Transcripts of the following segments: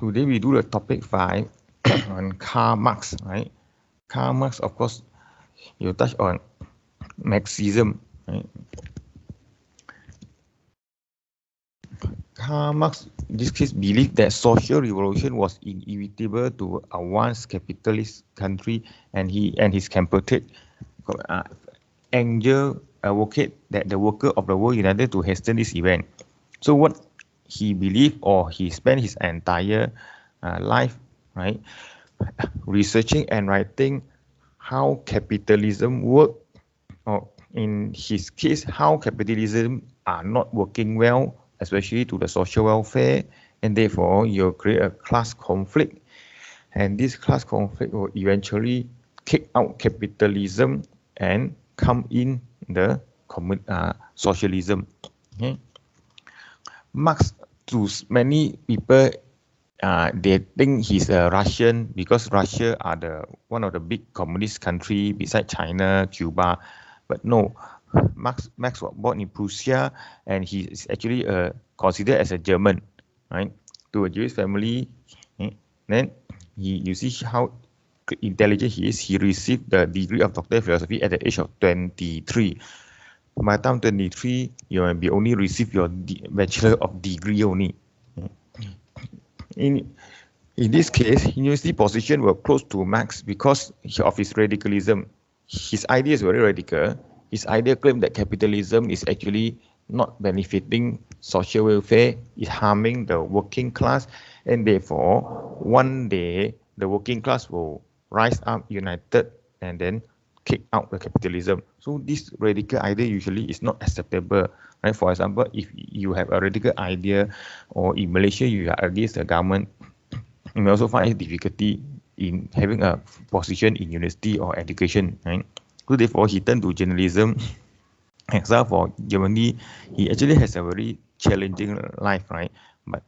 Today we do the topic 5 on Karl Marx, right? Karl Marx, of course, you touch on Marxism, right? Karl Marx, in this case, believed that social revolution was inevitable to a once capitalist country, and his compatriot Angel advocate that the worker of the world united to hasten this event. So what he believed, or he spent his entire life, right, researching and writing how capitalism work, or in his case, how capitalism are not working well, especially to the social welfare, and therefore you'll create a class conflict, and this class conflict will eventually kick out capitalism and come in the socialism. Okay. Marx, to many people, they think he's a Russian because Russia are one of the big communist country beside China, Cuba, but no. Marx was born in Prussia, and he is actually considered as a German, right? To a Jewish family. Then you see how intelligent he is. He received the degree of Doctor of Philosophy at the age of 23. By the time 23, you will be only receive your Bachelor of Degree only. In this case, university position were close to Marx because of his radicalism. His idea is very radical. His idea claimed that capitalism is actually not benefiting social welfare, is harming the working class, and therefore one day the working class will rise up united and then kick out the capitalism. So this radical idea usually is not acceptable, right? For example, if you have a radical idea, or in Malaysia you are against the government, you may also find difficulty in having a position in university or education, right? So therefore he turned to journalism. Except for Germany, he actually has a very challenging life, right? But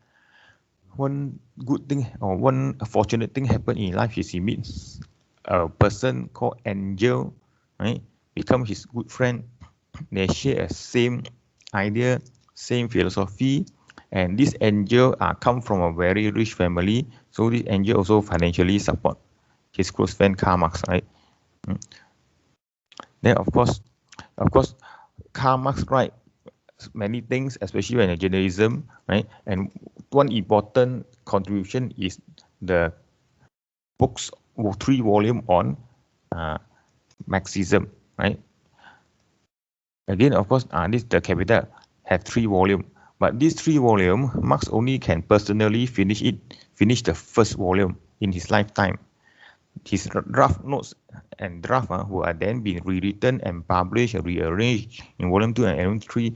one good thing, or one fortunate thing happened in life is he meets a person called Angel, right? Become his good friend. They share a same idea, same philosophy, and this Angel come from a very rich family. So this Angel also financially support his close friend Karl Marx, right? Then of course, Karl Marx write many things, especially when in journalism, right? And one important contribution is the books, 3 volumes on Marxism, right? Again, of course, this the Capital have 3 volumes, but these 3 volumes, Marx only can personally finish the first volume in his lifetime. His draft notes and draft who are then being rewritten and published and rearranged in volume 2 and volume 3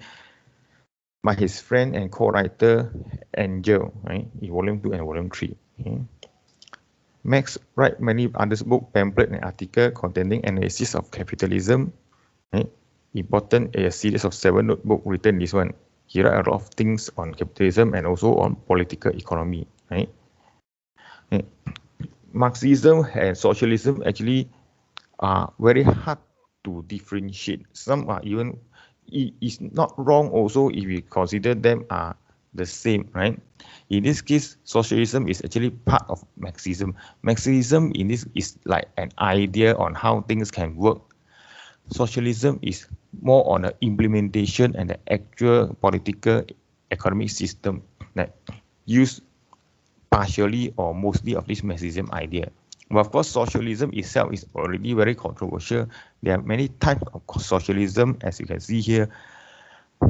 by his friend and co-writer Angel, right, in volume 2 and volume 3. Okay. Marx write many other books, pamphlet and article containing analysis of capitalism. Right? Important, a series of 7 notebooks written this one. He write a lot of things on capitalism and also on political economy. Right? Marxism and socialism actually are very hard to differentiate. Some are even, it's not wrong also if we consider them are the same, right? In this case, socialism is actually part of Marxism. Marxism in this is like an idea on how things can work. Socialism is more on the implementation and the actual political economic system that use partially or mostly of this Marxism idea. But of course, socialism itself is already very controversial. There are many types of socialism, as you can see here.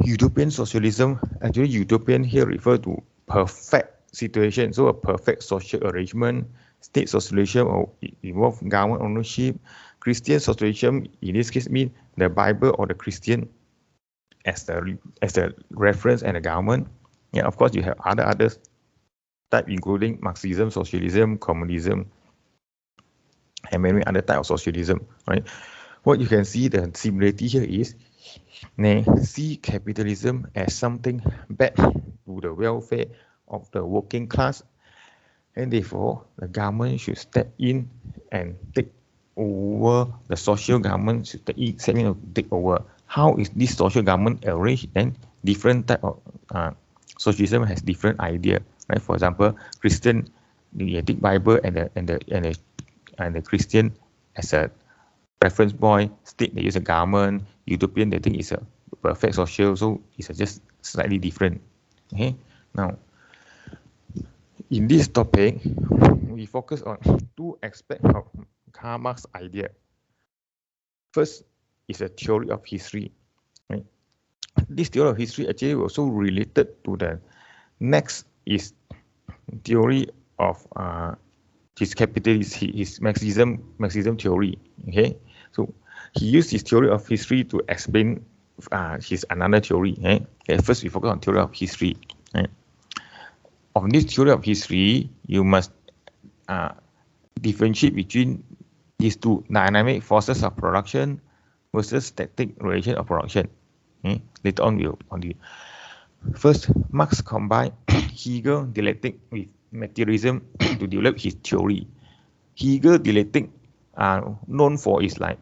Utopian socialism, actually utopian here refer to perfect situation, so a perfect social arrangement. State socialism or involve government ownership. Christian socialism, in this case, means the Bible or the Christian as the reference and the government. Yeah, of course, you have others type, including Marxism, socialism, communism, and many other types of socialism, right? What you can see, the similarity here is they see capitalism as something bad to the welfare of the working class, and therefore the government should step in and take over. The social government should step in and take over. How is this social government arranged? Then different type of socialism has different idea, right? For example, Christian, you take Bible and the Christian as a reference point. State, they use a government. Utopian, they think it's a perfect social, so it's just slightly different. Okay, now in this topic, we focus on two aspects of Karl Marx's idea. First is a theory of history. Right? This theory of history actually also related to the next is theory of his capitalist, his Marxism theory. Okay, so he used his theory of history to explain his another theory. Okay, first we focus on theory of history. Right? Of this theory of history, you must differentiate between these two dynamic forces of production versus static relation of production. Okay? Later on, we'll on the first, Marx combined Hegel dialectic with materialism to develop his theory. Hegel dialectic are known for is like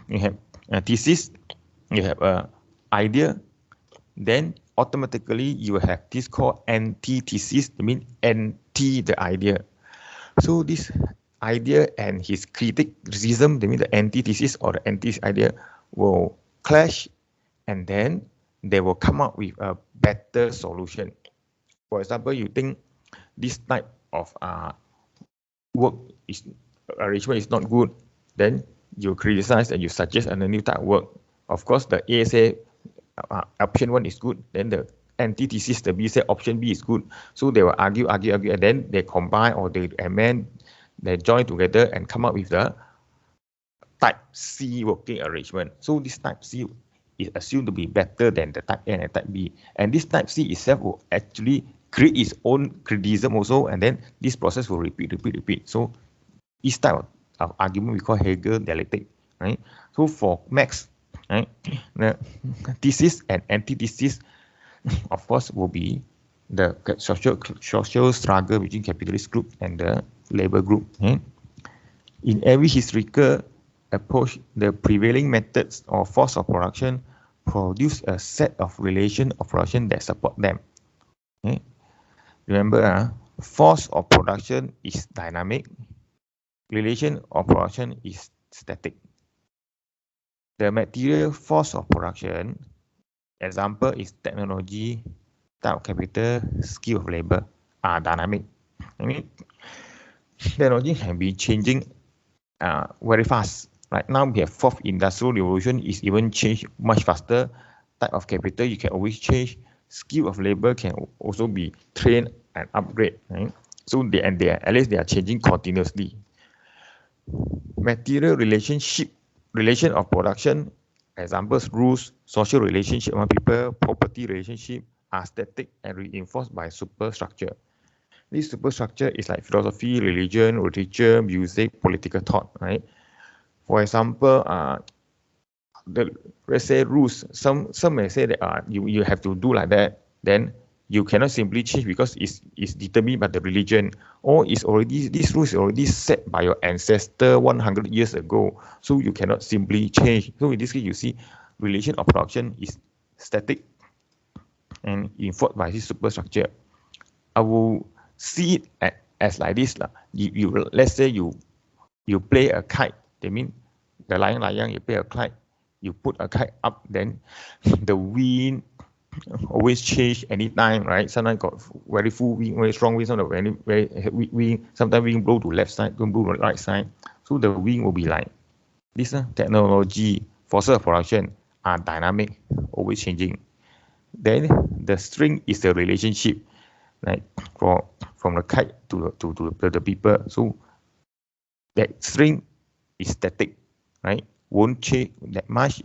you have a thesis, you have a idea, then automatically you have this called antithesis, I mean anti the idea. So this idea and his criticism, that means the antithesis or the anti-idea will clash, and then they will come up with a better solution. For example, you think this type of work is arrangement is not good, then you criticize and you suggest a new type of work. Of course, the A say option 1 is good, then the antithesis, the B say option B is good. So they will argue, and then they combine or they amend, they join together and come up with the type C working arrangement. So this type C is assumed to be better than the type A and type B. And this type C itself will actually create its own criticism also, and then this process will repeat. So this type of argument we call Hegel dialectic, right? So for Marx, right, the thesis and antithesis, of course, will be the social struggle between capitalist group and the labor group. Okay? In every historical approach, the prevailing methods or force of production produce a set of relations of production that support them. Okay? Remember, force of production is dynamic, relation of production is static. The material force of production, example is technology, type of capital, skill of labor, are dynamic. I mean, technology can be changing very fast. Right now, we have fourth industrial revolution is even changed much faster. Type of capital you can always change. Skill of labor can also be trained and upgrade. Right? So at least they are changing continuously. Material relation of production, examples, rules, social relationship among people, property relationship are static and reinforced by superstructure. This superstructure is like philosophy, religion, literature, music, political thought, right? For example, let's say rules. Some may say that you have to do like that. Then you cannot simply change because it's determined by the religion, or this rule is already set by your ancestor 100 years ago. So you cannot simply change. So in this case, you see, relation of production is static and enforced by this superstructure. I will see it as like this. Let's say you play a kite. That means the layang, you play a kite. You put a kite up, then the wind always change anytime, right? Sometimes got very full wind, very strong wind, sometimes very weak wind. Sometimes wind blow to left side, don't blow to right side. So the wind will be like this. Technology, forces of production are dynamic, always changing. Then the string is the relationship, like from the kite to the people. So that string is static, right? Won't change that much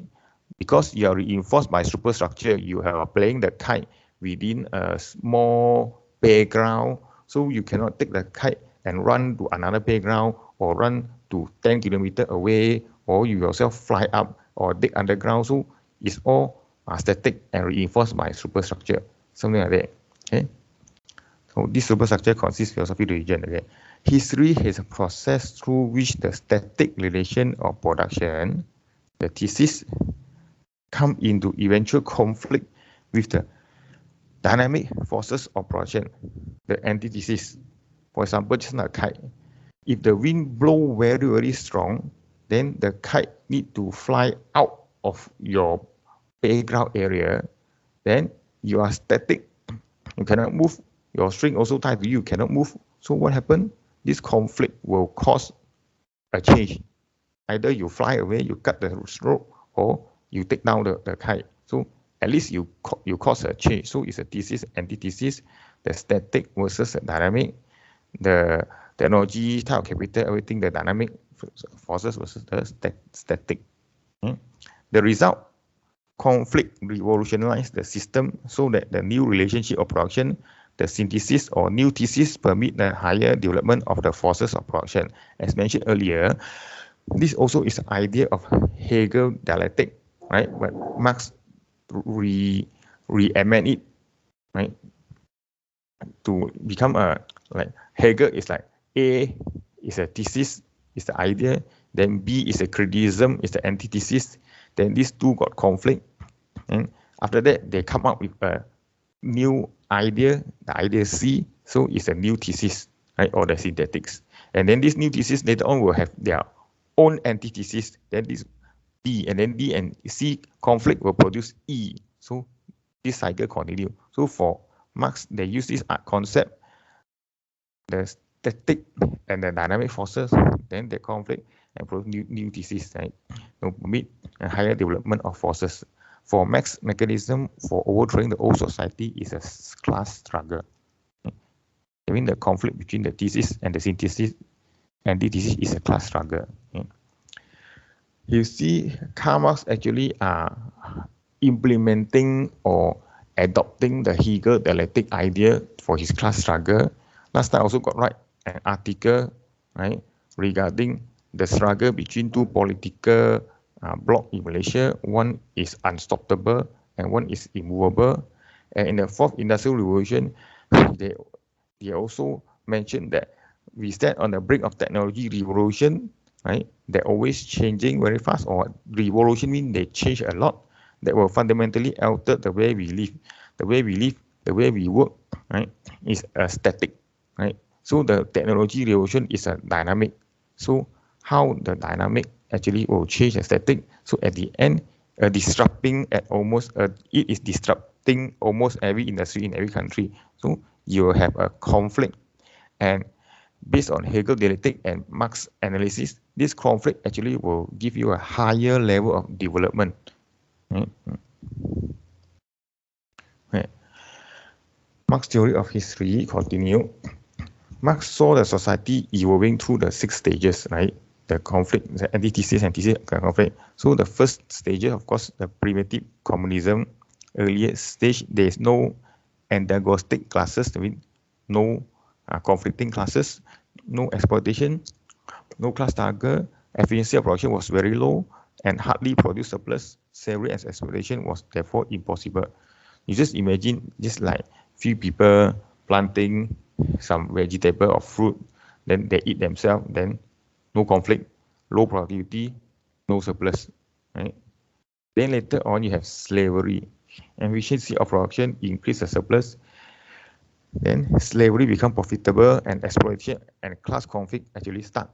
because you are reinforced by superstructure. You are playing the kite within a small playground, so you cannot take the kite and run to another playground or run to 10 kilometers away, or you yourself fly up or dig underground. So it's all static and reinforced by superstructure, something like that. Okay. So this superstructure consists of philosophy, religion. Okay. History is a process through which the static relation of production, the thesis, come into eventual conflict with the dynamic forces of production, the antithesis. For example, just like a kite. If the wind blow very, very strong, then the kite need to fly out of your playground area. Then you are static. You cannot move. Your string also tied to you, cannot move. So what happened? This conflict will cause a change. Either you fly away, you cut the rope, or you take down the kite. So at least you cause a change. So it's a thesis, antithesis, the static versus the dynamic, the technology, type of capital, everything, the dynamic forces versus the static. The result, conflict revolutionized the system so that the new relationship of production, the synthesis or new thesis permit the higher development of the forces of production. As mentioned earlier, this also is the idea of Hegel dialectic, right? But Marx re-amend it, right? To become a, like Hegel is like A is a thesis, is the idea, then B is a criticism, is the antithesis, then these two got conflict, and after that they come up with a new idea, the idea C, so it's a new thesis, right, or the synthetics. And then this new thesis later on will have their own antithesis, then this B, and then D and C conflict will produce E. So this cycle continue. So for Marx, they use this concept, the static and the dynamic forces, then they conflict and produce new thesis, right? To permit a higher development of forces. For Marx, mechanism for overthrowing the old society is a class struggle. I mean, the conflict between the thesis and the synthesis and the thesis is a class struggle. You see, Karl Marx actually are implementing or adopting the Hegel dialectic idea for his class struggle. Last time I also got write an article, right, regarding the struggle between two political bloc in Malaysia. One is unstoppable and one is immovable. And in the fourth industrial revolution, they also mentioned that we stand on the brink of technology revolution, right? They're always changing very fast, or revolution means they change a lot that will fundamentally alter the way we live. The way we live, the way we work, right, is a static, right? So the technology revolution is a dynamic. So how the dynamic actually will change the static. So at the end, it is disrupting almost every industry in every country. So you will have a conflict, and based on Hegel dialectic and Marx analysis, this conflict actually will give you a higher level of development. Marx theory of history continue. Marx saw the society evolving through the 6 stages, right? The conflict, the antithesis, conflict. So the first stage, of course, the primitive communism. Earlier stage, there is no antagonistic classes, I mean, no conflicting classes, no exploitation, no class struggle. Efficiency of production was very low and hardly produced surplus. Slavery and exploitation was therefore impossible. You just imagine, just like few people planting some vegetable or fruit, then they eat themselves, then no conflict, low productivity, no surplus, right? Then later on you have slavery. Efficiency of production increase the surplus. Then slavery become profitable and exploitation and class conflict actually start,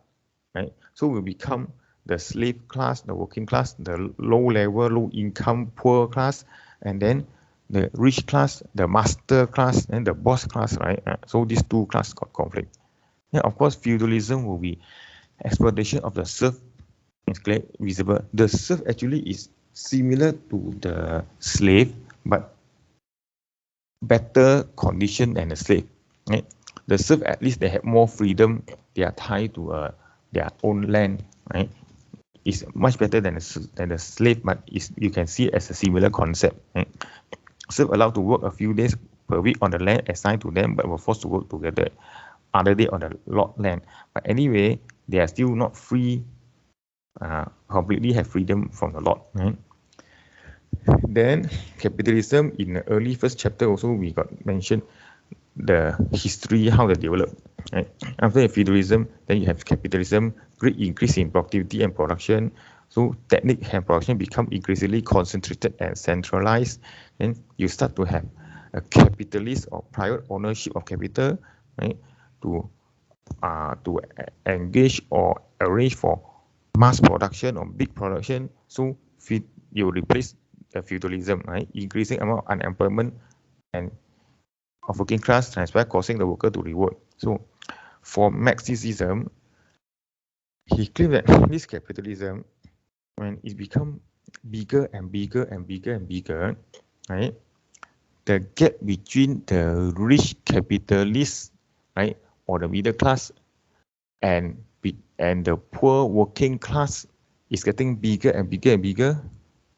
right? So we become the slave class, the working class, the low level, low income, poor class, and then the rich class, the master class, and the boss class, right? So these two classes got conflict. Yeah, of course, feudalism will be exploitation of the serf is clear, visible. The serf actually is similar to the slave, but better condition than the slave, right? The serf, at least they have more freedom. They are tied to their own land, right? It's much better than the slave, but you can see it as a similar concept, right? Serf allowed to work a few days per week on the land assigned to them, but were forced to work together other day on the lot land. But anyway, they are still not free, completely have freedom from the lot, right? Then capitalism, in the early first chapter also we got mentioned the history, how they developed, right? After feudalism, then you have capitalism, great increase in productivity and production. So technique and production become increasingly concentrated and centralized. Then you start to have a capitalist or private ownership of capital, right, to engage or arrange for mass production or big production. So you replace the feudalism, right, increasing amount of unemployment and of working class transfer, causing the worker to revolt. So for Marxism, he claimed that this capitalism, when it become bigger and bigger and bigger and bigger, right, the gap between the rich capitalists, right, or the middle class and the poor working class is getting bigger and bigger and bigger,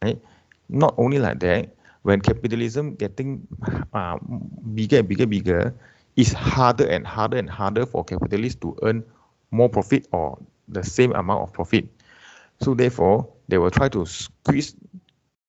right? Not only like that, when capitalism getting bigger and bigger and bigger, it's harder and harder and harder for capitalists to earn more profit or the same amount of profit. So therefore, they will try to squeeze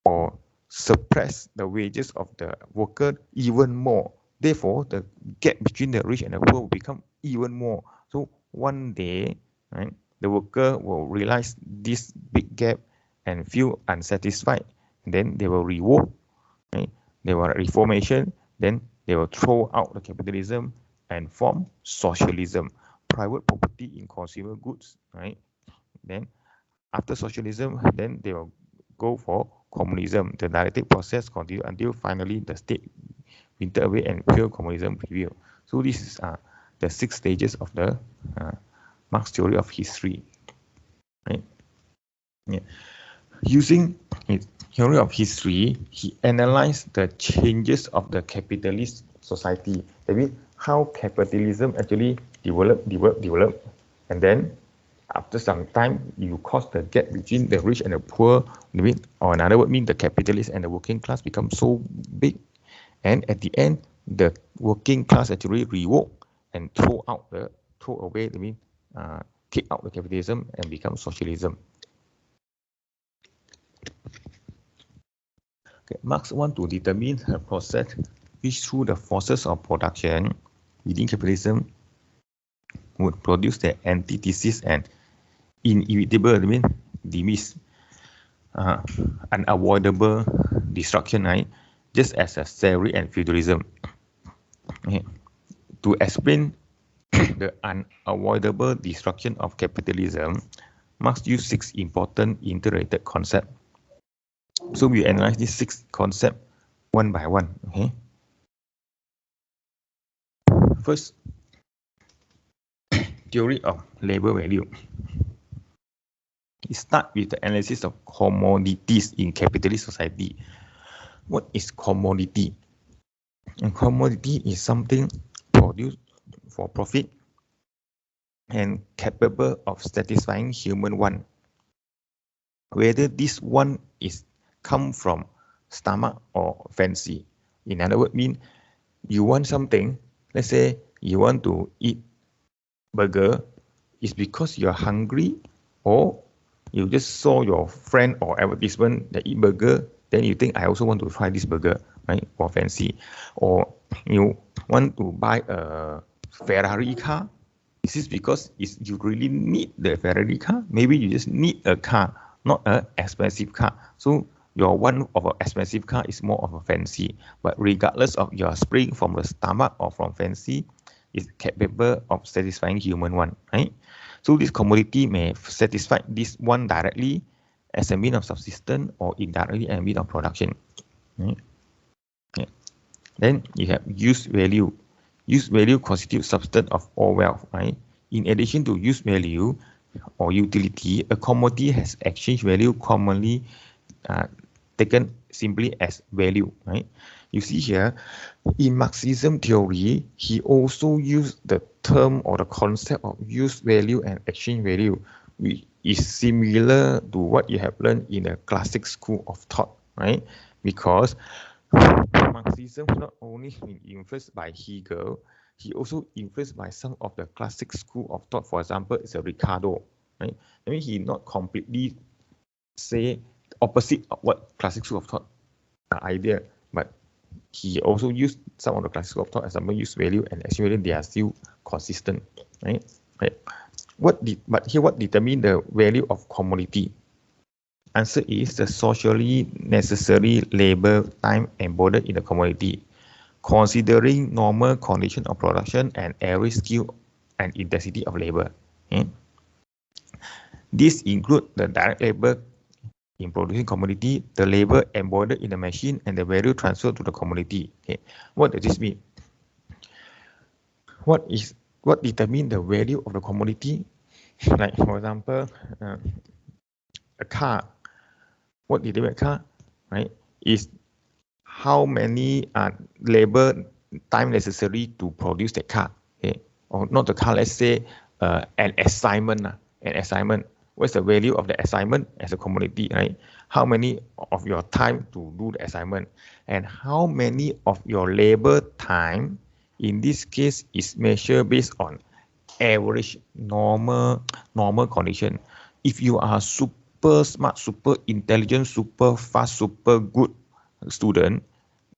or suppress the wages of the worker even more. Therefore, the gap between the rich and the poor will become even more. So one day, right, the worker will realize this big gap and feel unsatisfied. Then they will revolt, right? They will reformation. Then they will throw out the capitalism and form socialism, private property in consumer goods, right? Then after socialism, then they will go for communism. The dialectic process continues until finally the state winter away and pure communism prevail. So this is the 6 stages of the Marx theory of history. Right? Yeah. Using his theory of history, he analyzed the changes of the capitalist society. That means how capitalism actually developed, and then after some time, you cause the gap between the rich and the poor. Or another word, mean the capitalists and the working class become so big, and at the end, the working class actually revolt and throw away. Kick out the capitalism and become socialism. Okay, Marx want to determine a process which, through the forces of production within capitalism, would produce the antithesis and inevitable, demise, unavoidable destruction, right? Just as a slavery and feudalism. Okay. To explain the unavoidable destruction of capitalism, Marx used 6 important interrelated concepts. So we analyze these 6 concepts one by one. Okay. First, theory of labor value. It starts with the analysis of commodities in capitalist society. What is commodity? And commodity is something produced for profit and capable of satisfying human want. Whether this want is come from stomach or fancy. In other words, mean you want something. Let's say you want to eat burger, is because you're hungry, or you just saw your friend or advertisement that eat burger, then you think I also want to try this burger, right? For fancy. Or you want to buy a Ferrari car. This is because you really need the Ferrari car. Maybe you just need a car, not an expensive car. So your one of an expensive car is more of a fancy. But regardless of your spring from the stomach or from fancy, is capable of satisfying human want, right? So this commodity may satisfy this one directly as a means of subsistence or indirectly as a means of production. Right? Yeah. Then you have use value. Use value constitutes substance of all wealth, right? In addition to use value or utility, a commodity has exchange value, commonly taken simply as value, right? You see here, in Marxism theory, he also used the term or the concept of use value and exchange value, which is similar to what you have learned in a classic school of thought, right? Because Marxism not only influenced by Hegel, he also influenced by some of the classic school of thought. For example, it's a Ricardo, right? I mean, he not completely say opposite of what classic school of thought idea, but he also used some of the classic school of thought, as example, use value and exchange value. They are still consistent, right? Right. What determine the value of commodity? Answer is the socially necessary labor time embodied in the commodity. considering normal condition of production and average skill and intensity of labor. Okay? This includes the direct labor in producing commodity, the labor embodied in the machine, and the value transferred to the commodity. Okay? What does this mean? What determines the value of the commodity? Like for example, a car. What determines a car, right? Is how many labor time necessary to produce the car, okay? Or not the car, let's say an assignment. An assignment. What's the value of the assignment as a commodity, right? How many of your time to do the assignment, and how many of your labor time, in this case, is measured based on average normal condition. If you are super smart, super intelligent, super fast, super good student,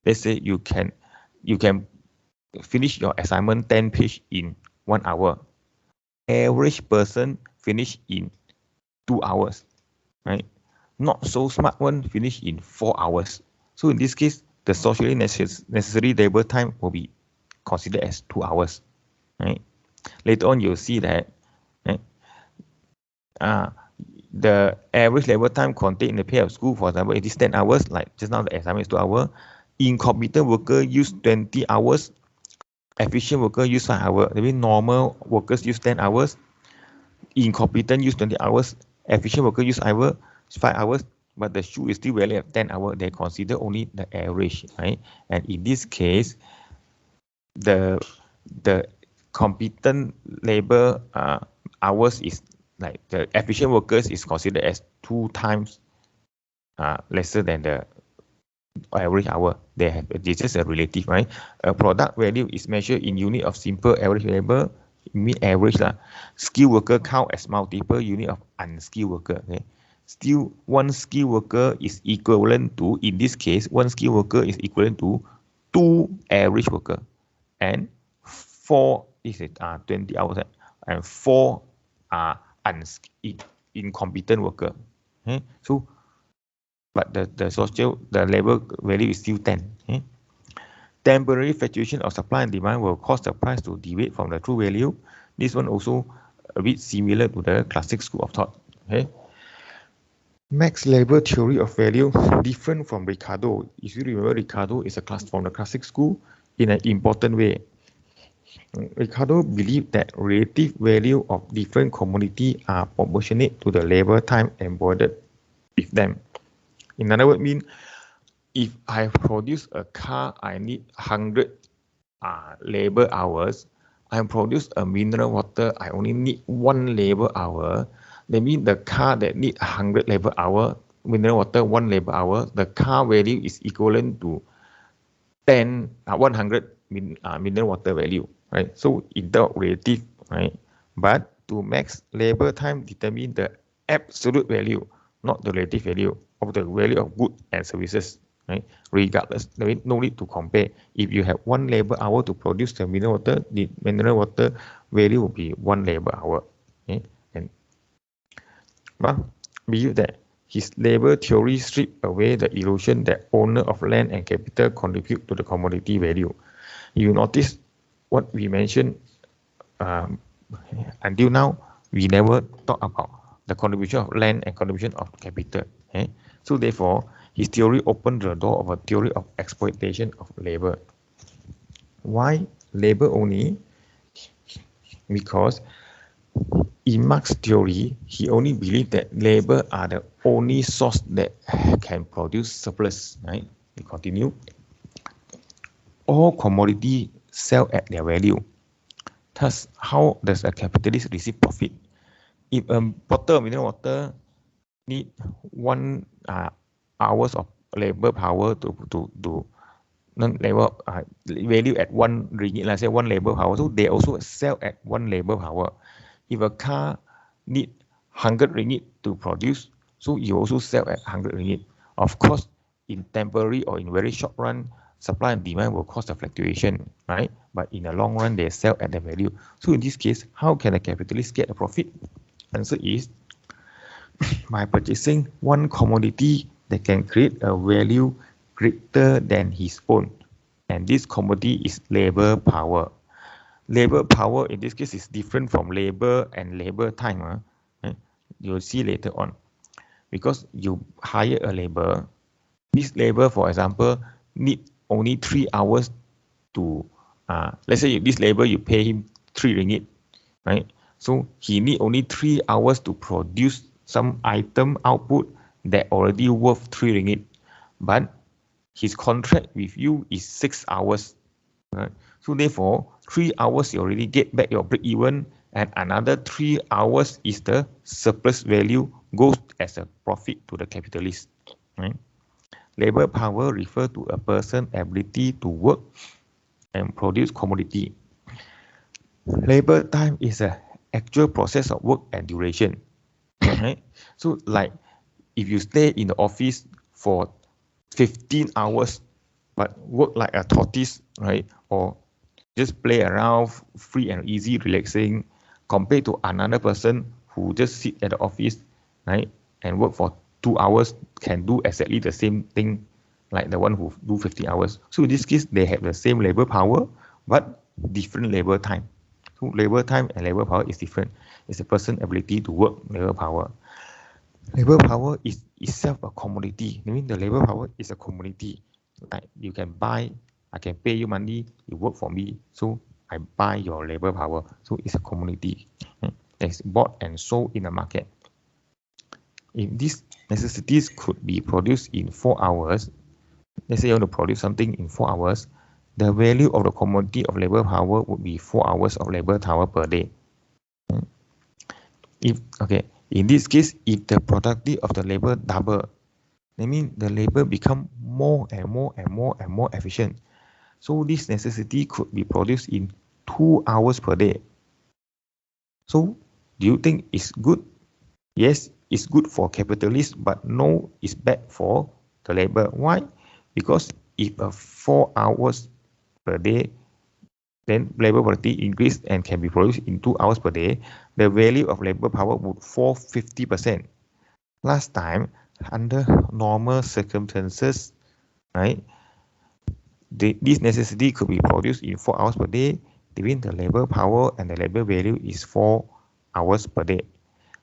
let's say you can finish your assignment 10 page in 1 hour. Average person finish in 2 hours, right? Not so smart one finish in 4 hours. So in this case, the socially necessary labor time will be considered as 2 hours, right? Later on, you'll see that, right? The average labor time contained in the pay of school, for example, it is 10 hours, like just now the assignment is 2 hours. Incompetent worker use 20 hours. Efficient worker use 5 hours. That means normal workers use 10 hours. Incompetent use 20 hours. Efficient worker use 5 hours. But the shoe is still valid at 10 hours. They consider only the average, right? And in this case, the competent labor hours is like the efficient workers is considered as 2 times lesser than the average hour. They have, it's just a relative, right? A product value is measured in unit of simple average labor, mean average lah. Skilled worker count as multiple unit of unskilled worker. Okay, still one skilled worker is equivalent to, in this case, one skilled worker is equivalent to 2 average worker, and 4 is 20 hours, and 4 incompetent worker. Okay, so but the labor value is still 10. Okay? Temporary fluctuation of supply and demand will cause the price to deviate from the true value. This one also a bit similar to the classic school of thought. Okay? Max labor theory of value, different from Ricardo. If you remember, Ricardo is a class from the classic school in an important way. Ricardo believed that relative value of different commodities are proportionate to the labor time embodied with them. In other words, mean if I produce a car, I need 100 labor hours. I produce a mineral water, I only need 1 labor hour. That means the car that need 100 labor hour, mineral water 1 labor hour, the car value is equivalent to 100 mineral water value, right? So in the relative, right? But to max labor time determine the absolute value, not the relative value of the value of goods and services, right? Regardless, there is no need to compare. If you have 1 labor hour to produce the mineral water, the mineral water value will be 1 labor hour. Okay? And believe that his labor theory stripped away the illusion that owner of land and capital contribute to the commodity value. You notice what we mentioned until now, we never talk about the contribution of land and contribution of capital. Okay? So therefore, his theory opened the door of a theory of exploitation of labor. Why labor only? Because in Marx's theory, he only believed that labor are the only source that can produce surplus. Right? We continue. All commodities sell at their value. Thus, how does a capitalist receive profit? If a bottle of mineral water need 1 hours of labor power to labor value at 1 ringgit, let's say 1 labor power, so they also sell at 1 labor power. If a car need 100 ringgit to produce, so you also sell at 100 ringgit. Of course, in temporary or in very short run, supply and demand will cause a fluctuation, right? But in the long run, they sell at the value. So in this case, how can a capitalist get a profit? Answer is by purchasing 1 commodity that can create a value greater than his own and this commodity is labor power. Labor power in this case is different from labor and labor time. Right? You'll see later on. Because you hire a labor, this labor, for example, need only 3 hours to, let's say this labor, you pay him 3 ringgit, right? So he need only 3 hours to produce some item output that already worth 3 ringgit. But his contract with you is 6 hours. Right? So therefore, 3 hours you already get back your break even, and another 3 hours is the surplus value goes as a profit to the capitalist. Right? Labor power refers to a person's ability to work and produce commodity. Labor time is an actual process of work and duration. Right? So like if you stay in the office for 15 hours but work like a tortoise, right? Or just play around, free and easy, relaxing, compared to another person who just sit at the office, right, and work for 2 hours, can do exactly the same thing like the one who do 50 hours. So in this case, they have the same labor power, but different labor time. So labor time and labor power is different. It's a person's ability to work, labor power. Labor power is itself a commodity. I mean, the labor power is a commodity. Like you can buy, I can pay you money, you work for me, so I buy your labor power. So it's a commodity that's bought and sold in the market. If these necessities could be produced in 4 hours, let's say you want to produce something in 4 hours, the value of the commodity of labor power would be 4 hours of labor power per day. In this case, if the productivity of the labor double, that means the labor become more and more and more and more efficient. So this necessity could be produced in 2 hours per day. So do you think it's good? Yes, it's good for capitalists, but no, it's bad for the labor. Why? Because if 4 hours per day, then labor productivity increase and can be produced in 2 hours per day, the value of labor power would fall 50%. Last time, under normal circumstances, right, this necessity could be produced in 4 hours per day, between the labor power and the labor value is 4 hours per day.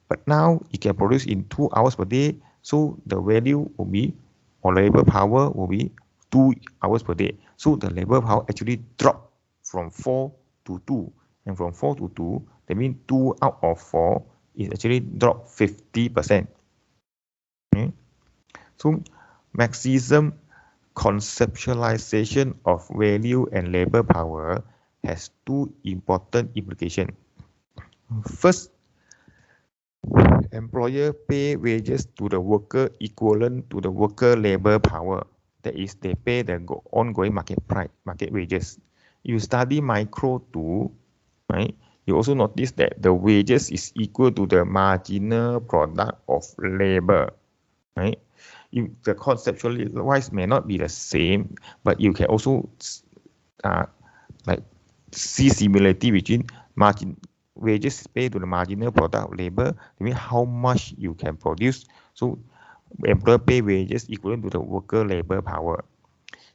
But now it can produce in 2 hours per day, so the value will be, or labor power will be 2 hours per day. So the labor power actually dropped from 4 to 2, and from 4 to 2, that means 2 out of 4 is actually dropped 50%. Okay? So Marxism conceptualization of value and labor power has 2 important implications. First, employer pay wages to the worker equivalent to the worker labor power. That is, they pay the ongoing market price, market wages. You study micro 2, right? You also notice that the wages is equal to the marginal product of labor, right? The conceptually wise may not be the same, but you can also like see similarity between wages paid to the marginal product of labor. I mean how much you can produce. So employer pay wages equivalent to the worker labor power.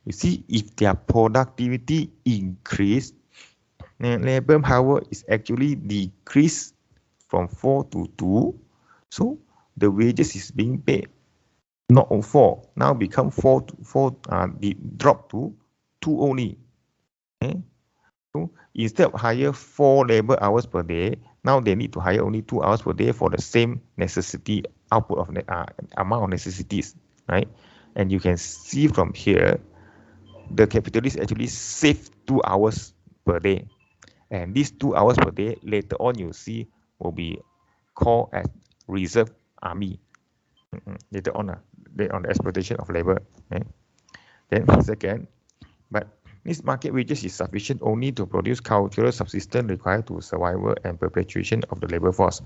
You see, if their productivity increase, labor power is actually decreased from 4 to 2. So the wages is being paid not on 4, now become 4 to 4, drop to 2 only. Okay? So instead of hire 4 labor hours per day, now they need to hire only 2 hours per day for the same necessity output of amount of necessities, right? And you can see from here, the capitalists actually save 2 hours per day, and these 2 hours per day later on you see will be called as reserve army. Later on, on the exploitation of labor. Okay? Then second, but this market wages is sufficient only to produce cultural subsistence required to survival and perpetuation of the labor force.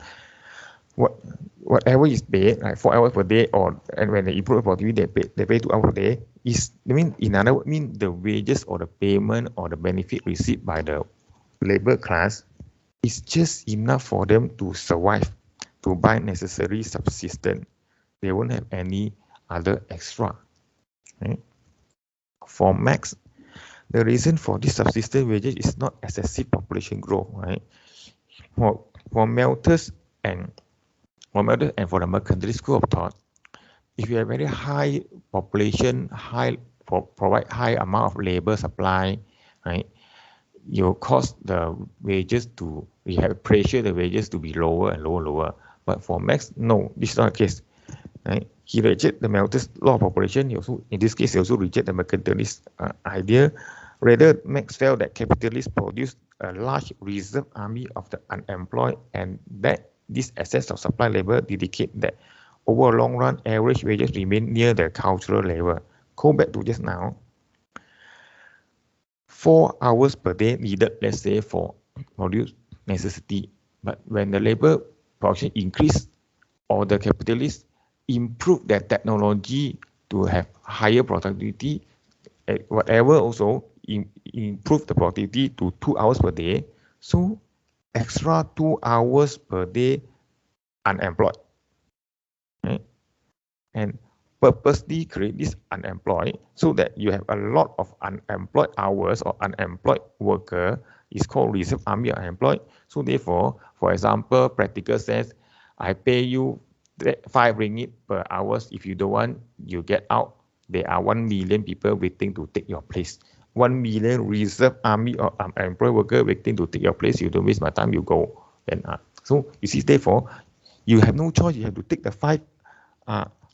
Whatever is paid, like 4 hours per day, and when they improve productivity, they pay 2 hours per day. In other words, the wages or the payment or the benefit received by the labor class is just enough for them to survive, to buy necessary subsistence. They won't have any other extra. Right? For Marx, The reason for this subsistence wages is not excessive population growth, right? For melters and for the mercantile school of thought, if you have very high population, provide high amount of labor supply, right? You cause the wages to, we have pressure the wages to be lower and lower. But for Marx, no, this is not the case. Right? He rejected the melters law of population. He also, in this case, he also rejected the mercantilist idea. Rather, Marx felt that capitalists produce a large reserve army of the unemployed, and that this excess of supply labor indicate that over a long run, average wages remain near the cultural level. Go back to just now. 4 hours per day needed, let's say, for produce necessity. But when the labor production increase, or the capitalists improve their technology to have higher productivity, whatever, also improve the productivity to 2 hours per day. So extra 2 hours per day unemployed, right? And purposely create this unemployed so that you have a lot of unemployed hours or unemployed worker is called reserve army unemployed. So therefore, for example, practical sense, I pay you 5 ringgit per hours. If you don't want, you get out. There are 1 million people waiting to take your place. 1 million reserve army or unemployed worker waiting to take your place. You don't waste my time, you go. Then, so you see, therefore, you have no choice. You have to take the 5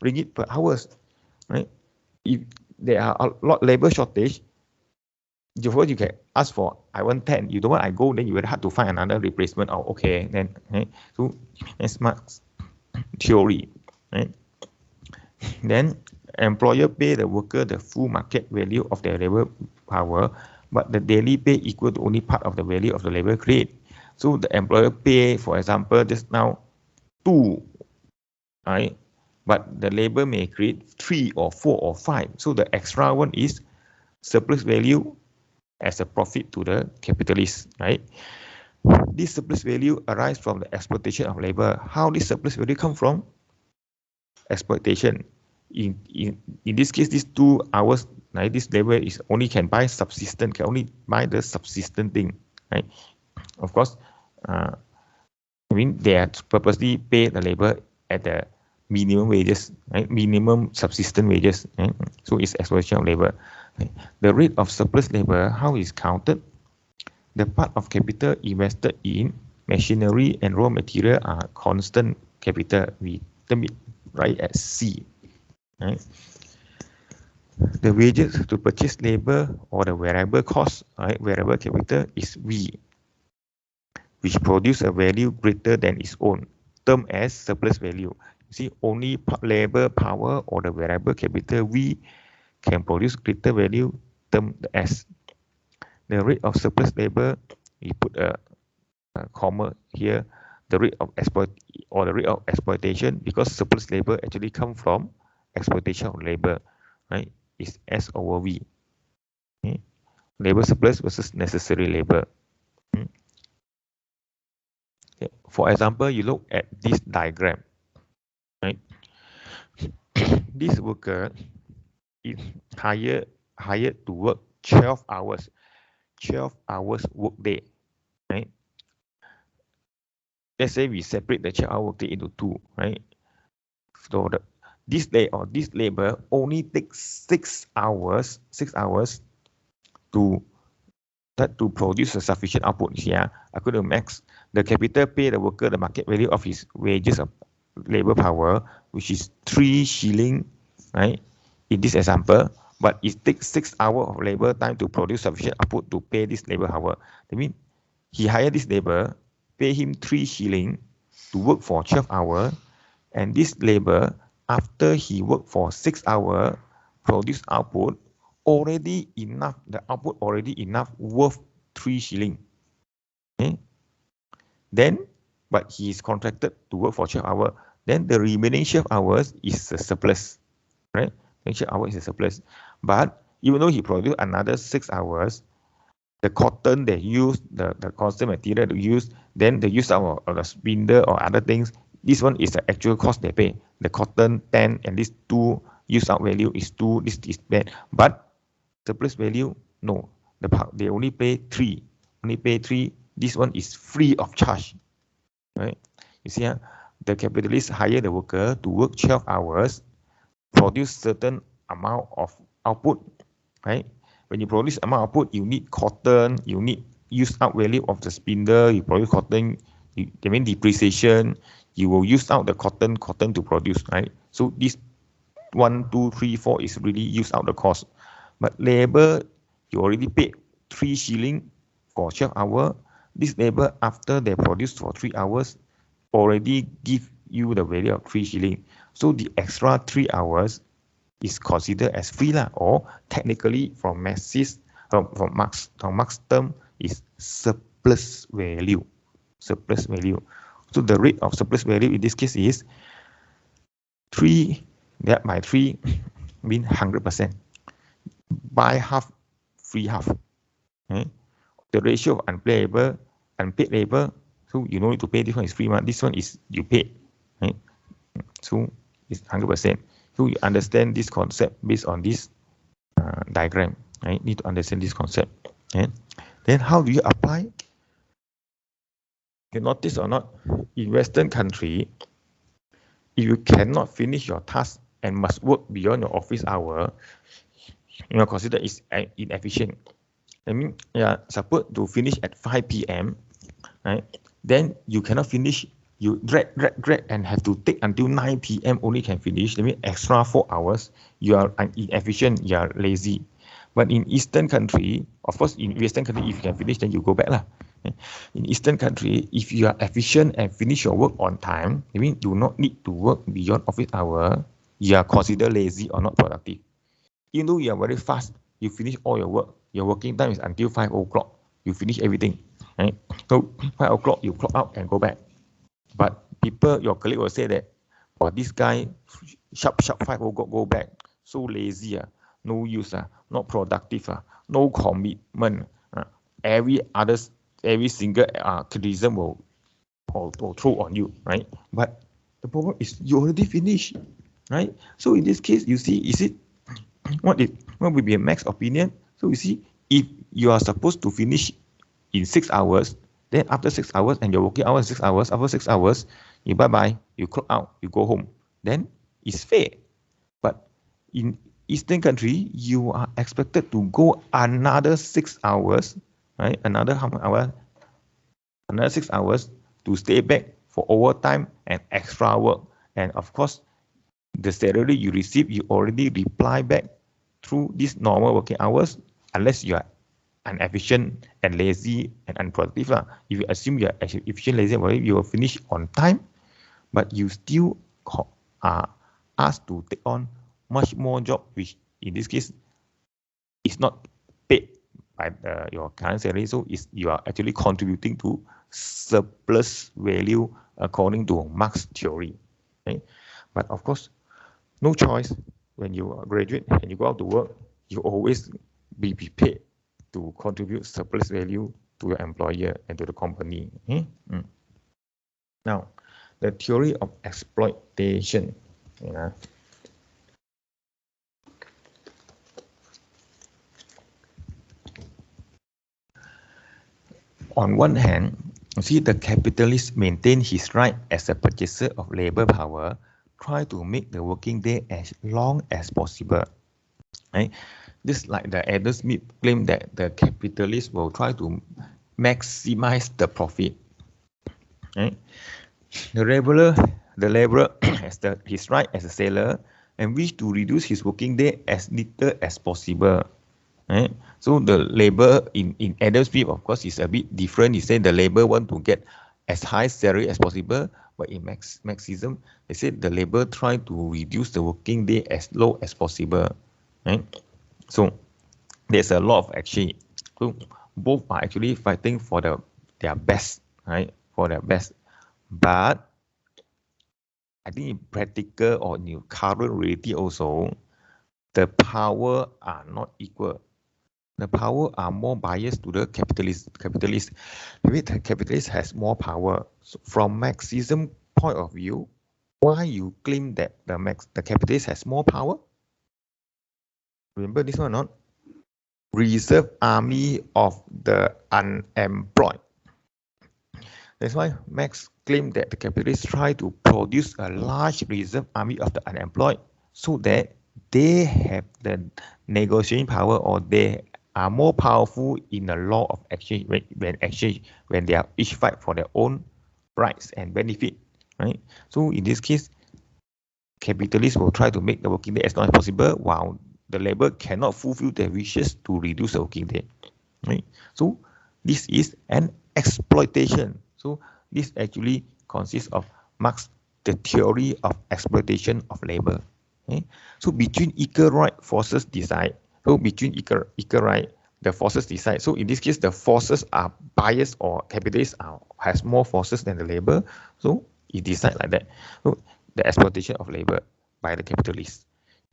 ringgit per hours, right? If there are a lot labor shortage, you can ask for, I want 10. You don't want, I go, then you will have to find another replacement. Oh, okay, then, right? So that's Marx theory, right? Then employer pay the worker the full market value of their labor power, but the daily pay equal to only part of the value of the labor created. So the employer pay, for example, just now 2, right? But the labor may create 3 or 4 or 5. So the extra one is surplus value as a profit to the capitalist, right? This surplus value arises from the exploitation of labor. How this surplus value come from? Exploitation. In this case, these 2 hours, right? This labor is only can buy subsistence, can only buy the subsistent thing, right? Of course, I mean, they are purposely pay the labor at the minimum wages, right? Minimum subsistence wages, right? So it's exploitation of labor. Right? The rate of surplus labor, how is counted? The part of capital invested in machinery and raw material are constant capital. We term it right as C. Right? The wages to purchase labor or the variable cost, right? Variable capital is V, which produce a value greater than its own, termed as surplus value. You see, only labor power or the variable capital V can produce greater value, termed as. The rate of surplus labor, we put a comma here, the rate of exploitation, because surplus labor actually come from exploitation of labor, right? Is S over V. Okay? Labor surplus versus necessary labor. Okay. For example, you look at this diagram, right? This worker is hired to work 12 hours work day, right? Let's say we separate the 12-hour work day into 2, right? So this day or this labor only takes 6 hours to produce a sufficient output here. According to Marx, the capital pay the worker the market value of his wages of labor power, which is 3 shilling, right? In this example, but it takes 6 hours of labor time to produce sufficient output to pay this labor hour. That means he hired this labor, pay him 3 shilling to work for 12 hours, and this labor, after he worked for 6 hours, produce output already enough, the output already enough worth 3 shilling. Okay? Then, but he is contracted to work for 12 hours. Then the remaining 12 hours is a surplus, right? 12 hours is a surplus. But even though he produced another 6 hours, the cotton they use, the constant material they use, then the use of the spindle or other things, this one is the actual cost they pay. The cotton 10 and this 2 use out value is 2, this is bad. But surplus value, no. they only pay 3. Only pay 3. This one is free of charge. Right? You see, the capitalists hire the worker to work 12 hours, produce certain amount of output. Right? When you produce amount of output, you need cotton, you need use out value of the spindle, you produce cotton, they mean depreciation, you will use out the cotton to produce, right? So this 1, 2, 3, 4 is really use out the cost. But labor, you already paid 3 shilling for 12 hours. This labor, after they produce for 3 hours, already give you the value of 3 shilling. So the extra 3 hours is considered as free lah, or technically from Marx's term is surplus value. Surplus value. So the rate of surplus value in this case is 3 divided by 3 mean 100%. Buy half, free half. Okay? The ratio of unpaid labor, so you don't need to pay. This one is free one. This one is you pay. Right? So it's 100%. So you understand this concept based on this diagram. Right? Need to understand this concept. Okay? Then how do you apply? You notice or not, in Western country, if you cannot finish your task and must work beyond your office hour, you are considered is inefficient. I mean, you are supposed to finish at 5 p.m. Right? Then you cannot finish. You drag, and have to take until 9 p.m. only can finish. That means extra 4 hours. You are inefficient. You are lazy. But in Eastern country, of course, in Western country, if you can finish, then you go back lah. In Eastern country, if you are efficient and finish your work on time, I mean, do not need to work beyond office hour, you are considered lazy or not productive. Even though you are very fast, you finish all your work. Your working time is until 5 o'clock. You finish everything, right? So 5 o'clock, you clock out and go back. But people, your colleague will say that, oh, this guy, sharp 5 o'clock, go back. So lazy, no use, not productive, no commitment. Every single criticism will throw on you, right? But the problem is you already finished, right? So in this case, you see, is it what will be a max opinion? So you see, if you are supposed to finish in 6 hours, then after 6 hours and your working hours 6 hours, after 6 hours, you bye-bye, you clock out, you go home, then it's fair. But in Eastern country, you are expected to go another 6 hours, right? Another how many hours? Another 6 hours to stay back for overtime and extra work. And of course, the salary you receive, you already reply back through these normal working hours, unless you are inefficient and lazy and unproductive. If you assume you are efficient, lazy, you will finish on time, but you still are asked to take on much more job, which in this case is not paid by your current salary. So you are actually contributing to surplus value according to Marx theory. Right? But of course, no choice. When you graduate and you go out to work, you always be prepared to contribute surplus value to your employer and to the company. Now, the theory of exploitation. On one hand, you see the capitalist maintain his right as a purchaser of labor power, try to make the working day as long as possible. Right? Just like the Adam Smith claim that the capitalist will try to maximize the profit. Right? The laborer has his right as a seller and wish to reduce his working day as little as possible. Right? So the labor in Adam Smith, of course, is a bit different. He said the labor want to get as high salary as possible, but in Marxism, they said the labor try to reduce the working day as low as possible. Right? So there's a lot of exchange. So both are actually fighting for their best, right? For their best. But I think in practical or in current reality also, the power are not equal. The power are more biased to the capitalist. Maybe the capitalist has more power. So from Marxism point of view, why you claim that the capitalist has more power? Remember this one or not? reserve army of the unemployed. That's why Marx claimed that the capitalists try to produce a large reserve army of the unemployed so that they have the negotiating power, or they are more powerful in the law of exchange when they are each fight for their own rights and benefit, right? So in this case, capitalists will try to make the working day as long as possible, while the labor cannot fulfill their wishes to reduce the working day, right? So this is an exploitation. So this actually consists of Marx, the theory of exploitation of labor. Okay? So between equal right, forces decide. So between equal right, the forces decide. So in this case, the forces are biased, or capitalists has more forces than the labor. So it decides like that. So the exploitation of labor by the capitalists.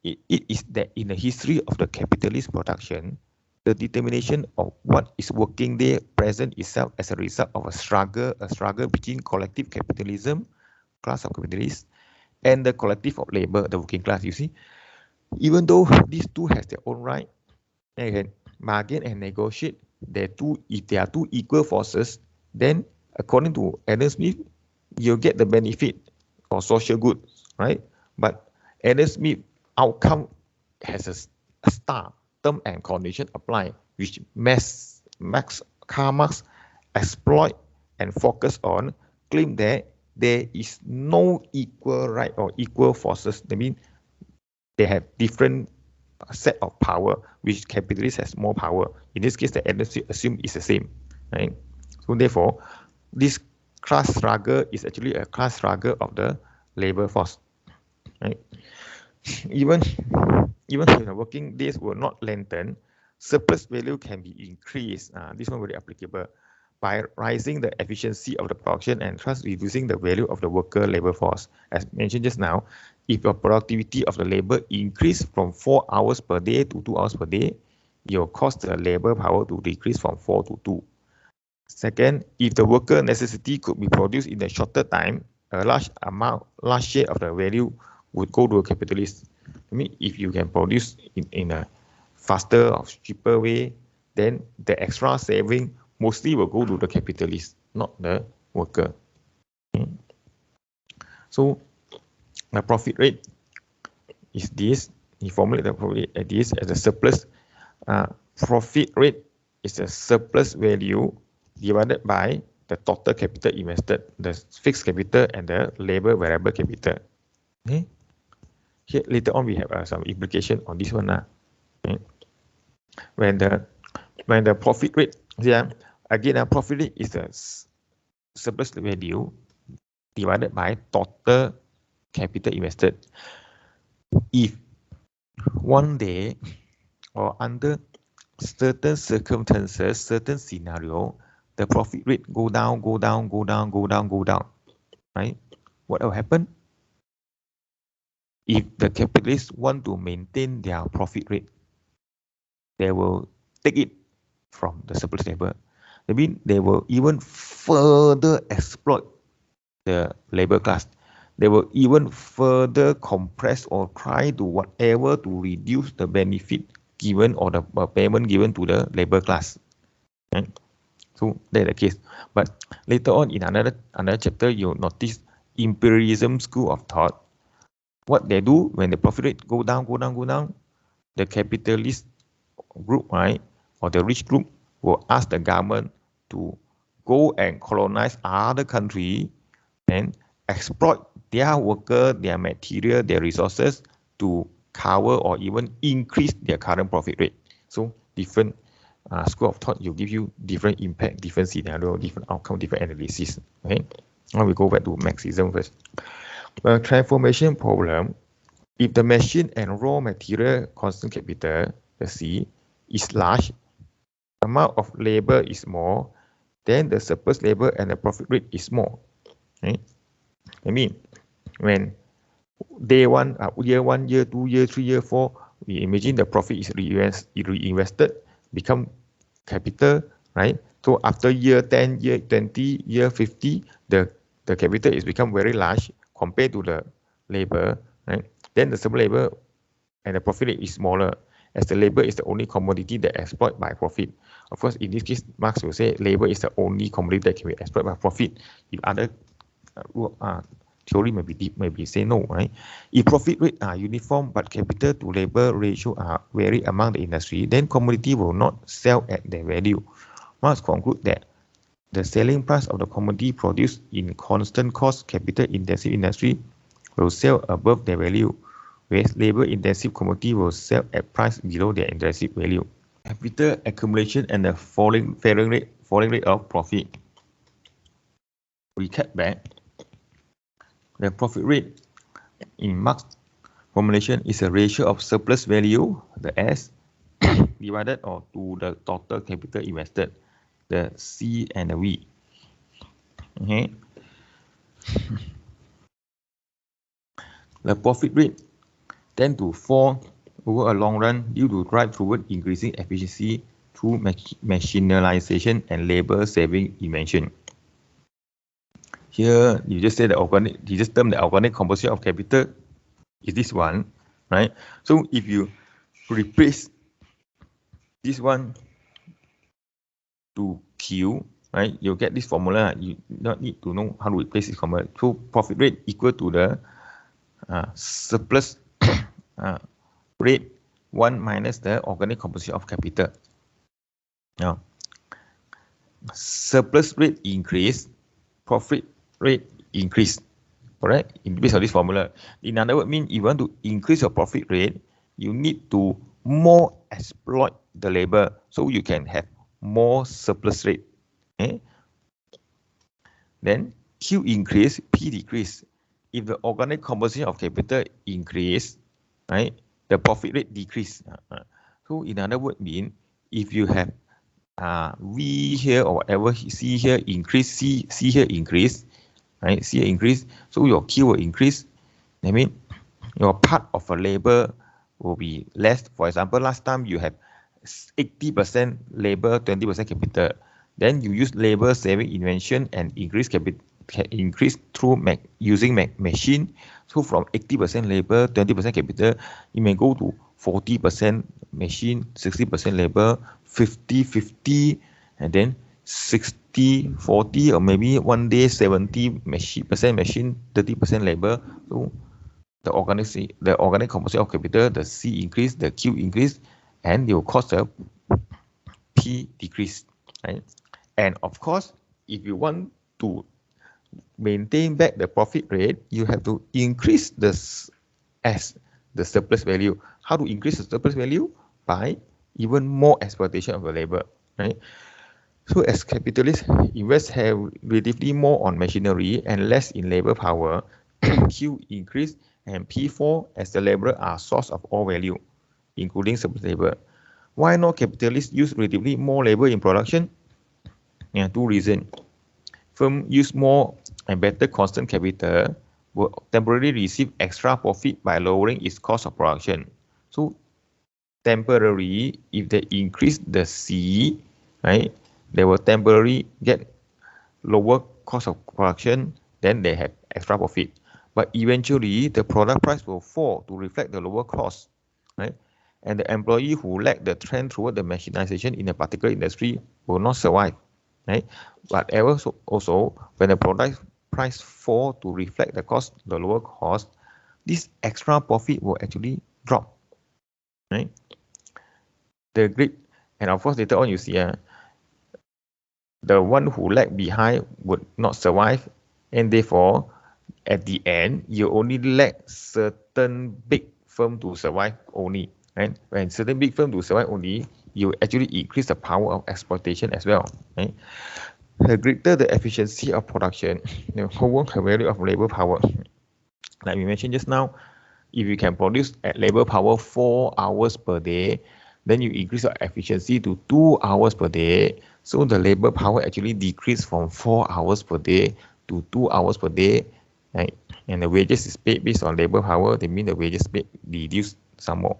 It is that in the history of the capitalist production, the determination of what is working day present itself as a result of a struggle between collective capitalism, class of capitalists, and the collective of labor, the working class. You see, even though these two has their own right, they can bargain and negotiate. If they are two equal forces, then according to Adam Smith, you get the benefit for social good, right? But Adam Smith outcome has a star term and condition apply, which Karl Marx exploit and focus on, claim that there is no equal right or equal forces. That means they have different set of power, which capitalist has more power. In this case, the Adam Smith assume is the same, right? So therefore, this class struggle is actually a class struggle of the labor force, right? Even when the working days were not lengthened, surplus value can be increased. This one very applicable by rising the efficiency of the production and thus reducing the value of the worker labor force. As mentioned just now, if your productivity of the labor increase from 4 hours per day to 2 hours per day, your cost the labor power to decrease from 4 to 2. Second, if the worker necessity could be produced in a shorter time, a large share of the value would go to a capitalist. I mean, if you can produce in a faster or cheaper way, then the extra saving mostly will go to the capitalist, not the worker. Okay. So the profit rate is this. You formulate the profit rate as this as a surplus. Profit rate is a surplus value divided by the total capital invested, the fixed capital and the labor variable capital. Okay. Here, later on, we have some implication on this one. Okay. When the profit rate, again, profit rate is the surplus value divided by total capital invested. If one day or under certain circumstances, certain scenario, the profit rate go down, right? What will happen? If the capitalists want to maintain their profit rate, they will take it from the surplus labor. I mean, they will even further exploit the labor class. They will even further compress or try to whatever to reduce the benefit given or the payment given to the labor class. Right? So that's the case. But later on in another chapter, you'll notice imperialism school of thought. What they do when the profit rate go down, the capitalist group, right, or the rich group will ask the government to go and colonize other country and exploit their worker, their material, their resources to cover or even increase their current profit rate. So different school of thought will give you different impact, different scenario, different outcome, different analysis. Okay, now we go back to Marxism first. A transformation problem, if the machine and raw material constant capital, the C, is large, amount of labor is small, then the surplus labor and the profit rate is small. Right? I mean, when day one, year 1, year 2, year 3, year 4, we imagine the profit is reinvested, become capital, right? So after year 10, year 20, year 50, the capital is become very large compared to the labor, right? Then the surplus labor and the profit rate is smaller. as the labor is the only commodity that exploited by profit. Of course, in this case, Marx will say labor is the only commodity that can be exploited by profit. If other theory maybe say no, right? If profit rates are uniform but capital to labor ratio are vary among the industry, then commodity will not sell at their value. Marx conclude that the selling price of the commodity produced in constant cost capital intensive industry will sell above their value, whereas labor intensive commodity will sell at price below their intrinsic value. Capital accumulation and the falling rate of profit. Recap back. The profit rate in Marx formulation is a ratio of surplus value, the S, divided or to the total capital invested, the C and the V. Okay. The profit rate tend to fall over a long run due to drive toward increasing efficiency through machinization and labor saving invention. Here, you just say the organic, you just term the organic composition of capital is this one, right? So if you replace this one to Q, right, you'll get this formula. You don't need to know how to replace this formula. So profit rate equal to the surplus rate 1 minus the organic composition of capital. Now, surplus rate increase, profit rate increase, correct? In based on this formula. In other words, mean if you want to increase your profit rate, you need to more exploit the labor, so you can have more surplus rate. Okay? Then Q increase, P decrease. If the organic composition of capital increase, right, the profit rate decrease. So in other words, mean if you have V here or whatever, C here increase, C here increase, right? C here increase, so your Q will increase. I mean, your part of a labor will be less. For example, last time you have 80% labor, 20% capital. Then you use labor saving invention and increase capital, increase through using machine. So from 80% labor, 20% capital, you may go to 40% machine, 60% labor, 50-50, and then 60-40, or maybe one day 70% machine, 30% labor. So the organic composition of capital, the C increase, the Q increase, and it will cause the P decrease, right? And of course, if you want to maintain back the profit rate, you have to increase this as the surplus value. How to increase the surplus value? By even more exploitation of the labor, right? So as capitalists invest have relatively more on machinery and less in labor power, Q increase and P fall as the labor are source of all value, including surplus labor. Why not capitalists use relatively more labor in production? Yeah, two reasons. Firm use more and better constant capital will temporarily receive extra profit by lowering its cost of production. So temporarily, if they increase the C, right, they will temporarily get lower cost of production, then they have extra profit. But eventually, the product price will fall to reflect the lower cost, right? And the employee who lack the trend toward the machinization in a particular industry will not survive, right? But also, when the product price fall to reflect the cost, the lower cost, this extra profit will actually drop, right? The great, and of course later on you see the one who lag behind would not survive, and therefore at the end you only lack certain big firm to survive only, right? When certain big firm to survive only, you actually increase the power of exploitation as well, right? The greater the efficiency of production, the lower the value of labor power. Like we mentioned just now, if you can produce at labor power 4 hours per day, then you increase your efficiency to 2 hours per day. So the labor power actually decreased from 4 hours per day to 2 hours per day, right? And the wages is paid based on labor power. They mean the wages paid reduced some more.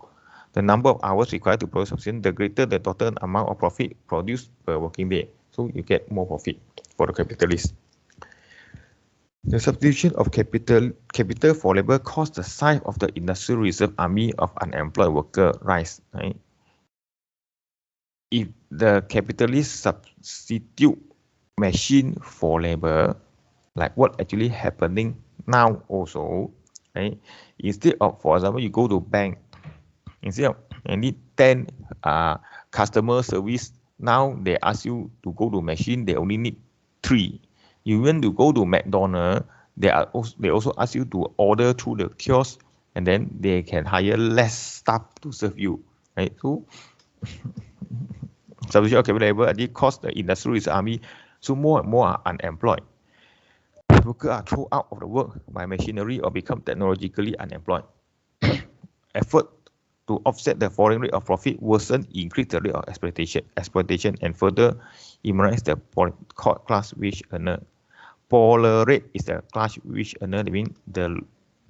The number of hours required to produce something, the greater the total amount of profit produced per working day. So you get more profit for the capitalist. The substitution of capital for labor caused the size of the industrial reserve army of unemployed workers rise. Right? If the capitalists substitute machine for labor, like what actually happening now also, right? Instead of, for example, you go to bank, instead of any 10 customer service, now they ask you to go to machine, they only need 3. You want to go to McDonald's, they also ask you to order through the kiosk, and then they can hire less staff to serve you, right? So substitution of capital labor actually cost the industrial army, so more and more are unemployed. Workers are thrown out of the work by machinery or become technologically unemployed. Effort to offset the falling rate of profit worsen, increase the rate of exploitation, and further immunize the class wage earner. Polar rate is the class wage earner, that means the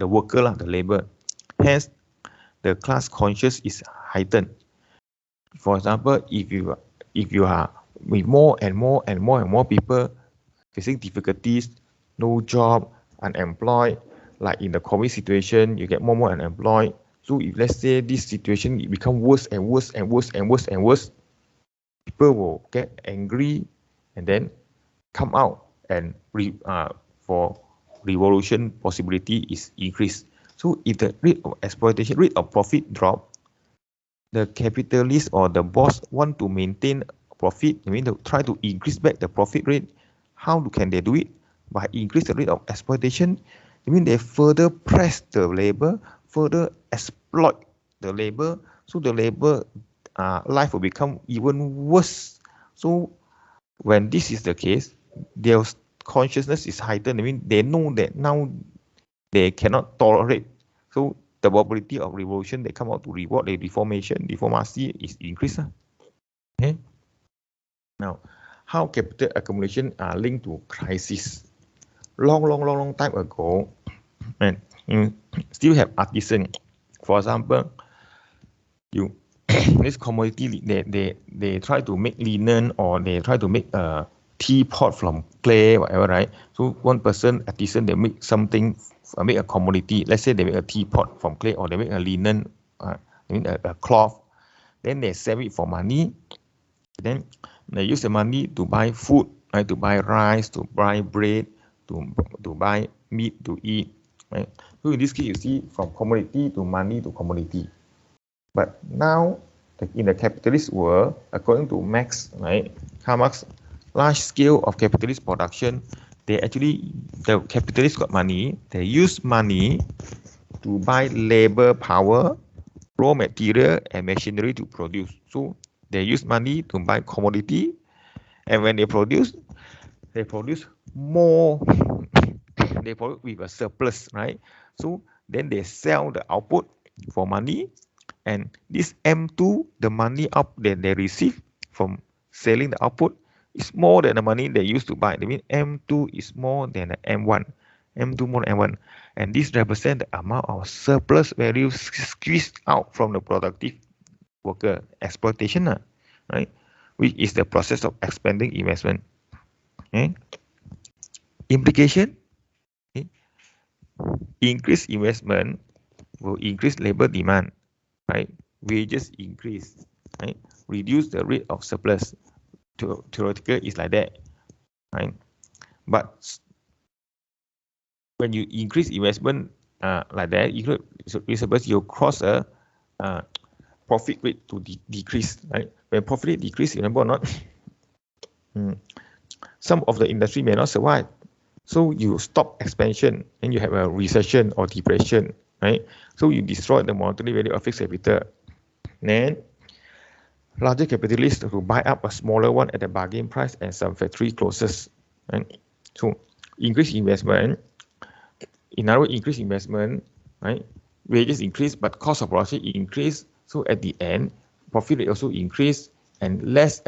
worker, the labor. Hence, the class conscious is heightened. For example, if you are with more and more people facing difficulties, no job, unemployed, like in the COVID situation, you get more unemployed. So if let's say this situation it become worse and worse, people will get angry and then come out, and for revolution possibility is increased. So if the rate of exploitation, rate of profit drop, the capitalist or the boss want to maintain profit, I mean, to try to increase back the profit rate. How can they do it? By increase the rate of exploitation. I mean, they further press the labor, further exploit the labor, so the labor life will become even worse. So when this is the case, their consciousness is heightened. I mean, they know that now they cannot tolerate. So the probability of revolution, they come out to reward the deformation is increased. Okay. Now, how capital accumulation are linked to crisis? Long time ago, and you still have artisan. For example, this commodity, they try to make linen, or they try to make a teapot from clay, whatever, right? So one person, artisan, they make something, make a commodity. Let's say they make a teapot from clay, or they make a linen, a cloth. Then they sell it for money. Then they use the money to buy food, right? To buy rice, to buy bread, to buy meat to eat, right? So in this case, you see from commodity to money to commodity. But now, in the capitalist world, according to Marx, right, Karl Marx, large scale of capitalist production, the capitalists got money, they use money to buy labor power, raw material, and machinery to produce. So they use money to buy commodity, and when they produce more, they produce with a surplus, right? So then they sell the output for money, and this M2, the money up that they receive from selling the output, is more than the money they used to buy. That means M2 is more than the M1. M2 more than M1. And this represents the amount of surplus value squeezed out from the productive worker exploitation, right? Which is the process of expanding investment. Okay? Implication, okay? Increased investment will increase labor demand, right? Wages increase, right? Reduce the rate of surplus. Theoretically, it's like that, right? But when you increase investment like that, you cross a profit rate to decrease, right? When profit rate decrease, remember or not, some of the industry may not survive. So you stop expansion, and you have a recession or depression, right? So you destroy the monetary value of fixed capital. Then larger capitalists who buy up a smaller one at a bargain price, and some factory closes, right? So increase investment. In other words, increase investment, right? Wages increase, but cost of production increase. So at the end, profit rate also increase, and less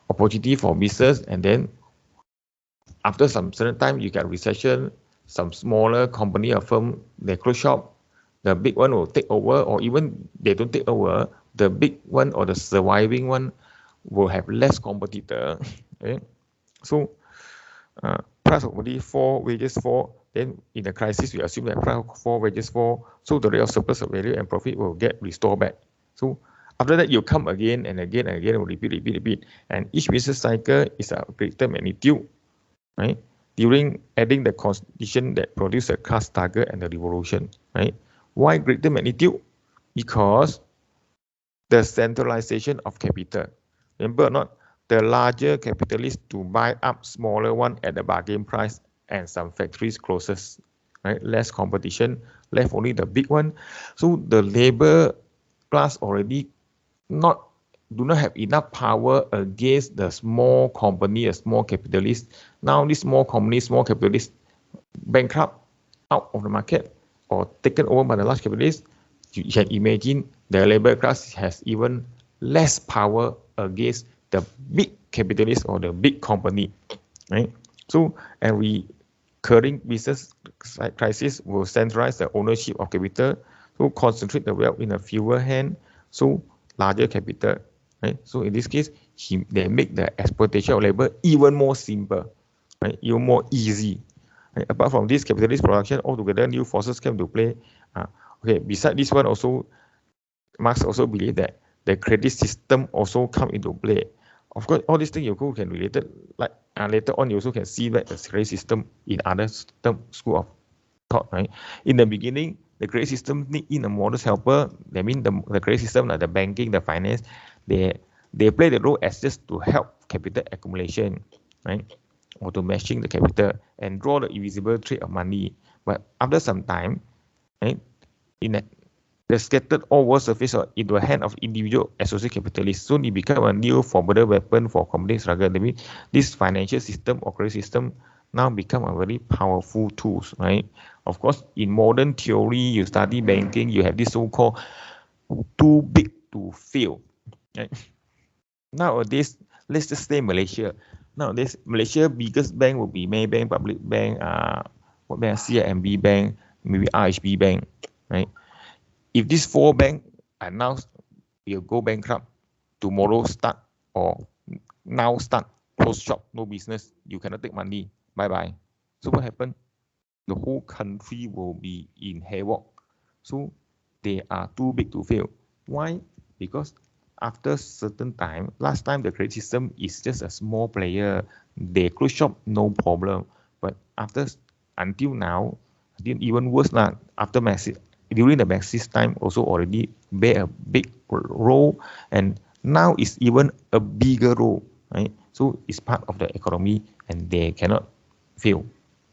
opportunity for business. And then after some certain time, you get recession. Some smaller company or firm, they close shop. The big one will take over, or even they don't take over. The big one or the surviving one will have less competitor. Okay? So price of commodity fall, wages fall. Then in the crisis, we assume that price fall, wages fall, so the rate of surplus of value and profit will get restored back. So after that, you come again and again and again, repeat. And each business cycle is a greater magnitude, right? During adding the condition that produce a class target and the revolution, right? Why greater magnitude? Because the centralization of capital. Remember or not, the larger capitalists to buy up smaller one at the bargain price and some factories closes, right? Less competition, left only the big one. So the labor class already do not have enough power against the small company, a small capitalist. Now this small company, small capitalist bankrupt, out of the market, or taken over by the large capitalists. You can imagine the labor class has even less power against the big capitalist or the big company, right? So, and recurring business crisis will centralize the ownership of capital, so concentrate the wealth in a fewer hands, so larger capital, right? So in this case, they make the exploitation of labor even more simple, right? Even more easy. Right? Apart from this capitalist production, altogether new forces come to play. Okay, beside this one also, Marx also believe that the credit system also come into play. Of course, all these things you can relate it, like later on you also can see that the credit system in other school of thought, right? In the beginning, the credit system need in a modest helper. That means the credit system, like the banking, the finance, they play the role as just to help capital accumulation, right? Or to matching the capital and draw the invisible trade of money. But after some time, right, the scattered over surface or into the hand of individual associate capitalists. Soon it become a new formidable weapon for communist struggle. That means this financial system or credit system now become a very powerful tools, right? Of course, in modern theory, you study banking, you have this so-called too big to fail, right? Nowadays, let's just say Malaysia. Nowadays, Malaysia biggest bank will be Maybank, Public Bank, what bank? CIMB Bank, maybe RHB Bank, right? If these four banks announce will go bankrupt, tomorrow start or now start, close shop, no business, you cannot take money, bye-bye. So what happened? The whole country will be in havoc. So they are too big to fail. Why? Because after certain time, last time the credit system is just a small player. They close shop, no problem. But until now, even worse now, after during the Marxist time also already bear a big role, and now it's even a bigger role, right? So it's part of the economy and they cannot fail,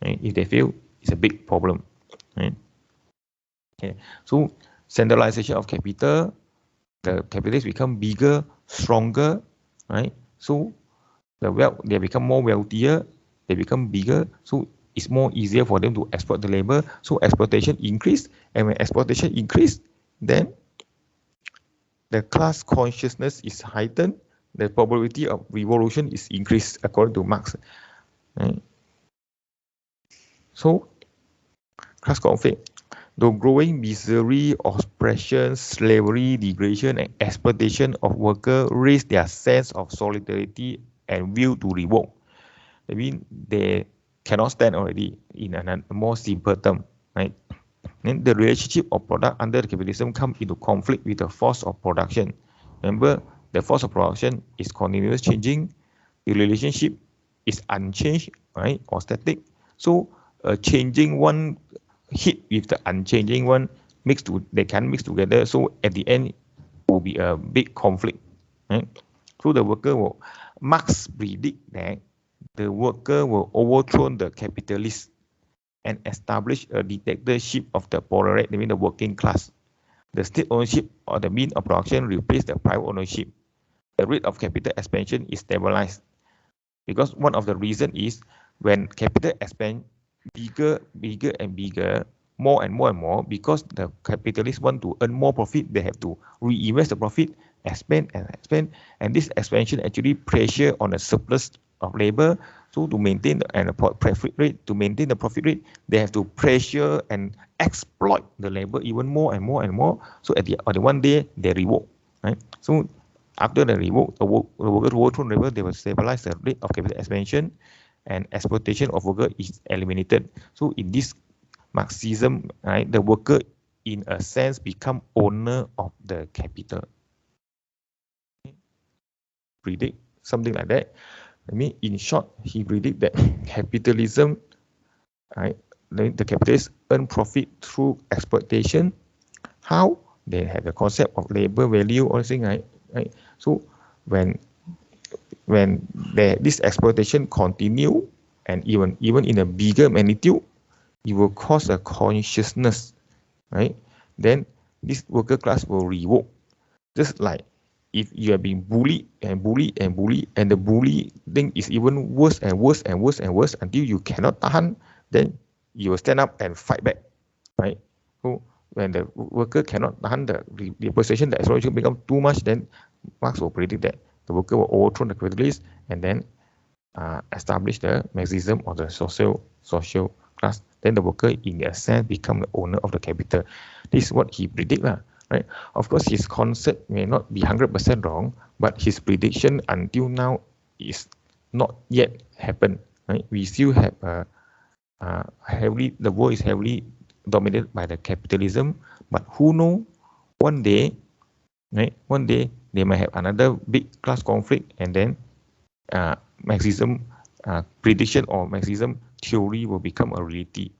right? If they fail, it's a big problem, right? Okay, so centralization of capital, the capitalists become bigger, stronger, right? So they become more wealthier, they become bigger, so it's more easier for them to exploit the labor. So exploitation increase, and when exploitation increase, then the class consciousness is heightened, the probability of revolution is increased according to Marx, right? So class conflict, the growing misery, oppression, slavery, degradation, and exploitation of workers raise their sense of solidarity and will to revolt. I mean, they cannot stand already in a more simple term, right? Then the relationship of product under the capitalism come into conflict with the force of production. Remember, the force of production is continuous changing. The relationship is unchanged, right, or static. So a changing one hit with the unchanging one they can mix together. So at the end, it will be a big conflict, right? So the worker will, Marx predict that the worker will overthrow the capitalist and establish a dictatorship of the proletariat, I mean the working class. The state ownership or the means of production replace the private ownership. The rate of capital expansion is stabilized. Because one of the reasons is when capital expands bigger and bigger, more and more, because the capitalists want to earn more profit, they have to reinvest the profit, expand, and this expansion actually pressure on the surplus of labor. So to maintain the profit rate, they have to pressure and exploit the labor even more and more. So at the one day they revolt, right? So after the revolt, the workers overthrown labor, they will stabilize the rate of capital expansion, and exploitation of worker is eliminated. So in this Marxism, right, the worker in a sense become owner of the capital. Predict something like that. I mean, in short, he predict that capitalism, right, the capitalists earn profit through exploitation. How? They have the concept of labor value or something, right? So when this exploitation continue, and even in a bigger magnitude, it will cause a consciousness, right? Then this worker class will revolt. Just like if you are being bullied and bullied and bullied, and the bully thing is even worse and worse and worse and worse until you cannot tahan, then you will stand up and fight back, right? So when the worker cannot tahan the opposition, the exploitation become too much, then Marx will predict that the worker will overthrow the capitalists and then establish the Marxism or the social class. Then the worker, in a sense, become the owner of the capital. This is what he predict, right? Of course, his concept may not be 100% wrong, but his prediction until now is not yet happened. Right? We still have the world is heavily dominated by the capitalism, but who know, one day, right? One day they might have another big class conflict, and then Marxism prediction or Marxism theory will become a reality.